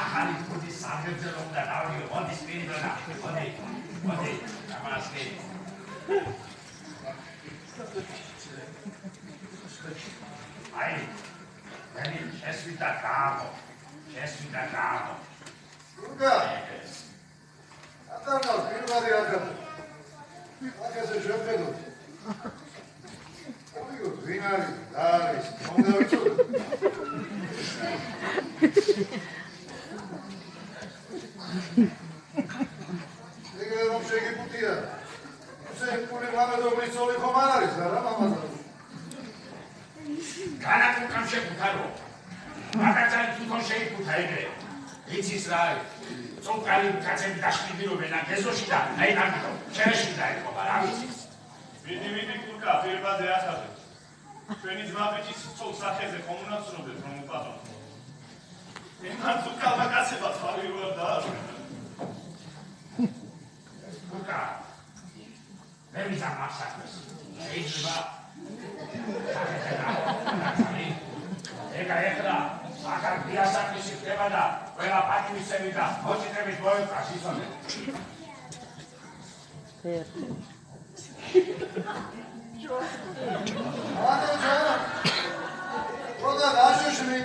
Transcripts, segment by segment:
ახალი ფუძის სამგრძელო უნდა დავიო, მოდი სპირიდონა, მოდი, ამასკი. აი, შესვიდა გამო. რუკა, ატარნავს პირველი აღება. აკაზე შეფედოთ. ოიო, ვინ არის? არის, მომდა ვიცოდე. ეგრე რომ შეგიფუტია. სეკული მამადობლის ძოლი ხომ არ არის, არა მამაზა? განაკურკამ შეგუთარო. მაგაცარი თვითონ შეიფუთა ეგრე. იცის რა არის? წონკალი კაცები დაშკიდირობენ აქ ეზოში და აი ამიტომ შერეში დაიწყობა რა ვიცის. ვიდი კურკა პირბადე ახაზე. ჩვენი ძმაბიჭის ცოლ სახეზე ხომ უნდა ვცნობდეთ რომ უპატონთ. მან ზუკალმა კაცებად ხარი უარ დააბრუნა. კურკა მე ვიზამ ახსაქმეს. შეიძლება ეგა ეხლა ახალ დიასაკისი ხდება და ყველა პატივისცემით და მოჭიდრებით მოეწყას ისონე. როდა გაშოშმი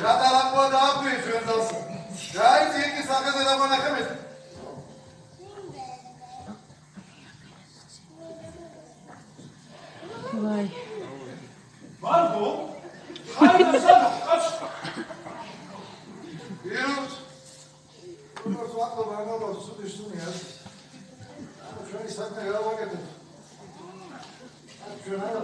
რა დალაყვა დააქვიე ჩვენ დალს. გაიწი იქ სახეზე დაბანახებთ. ვაი. მარგო? ხაიდა სადა, კაც. ვირუს. როგორც ვაკო მაგალოს სუდი სუნი არის. ჩვენი საქმე რა ვაკეთებ? ჩვენ არა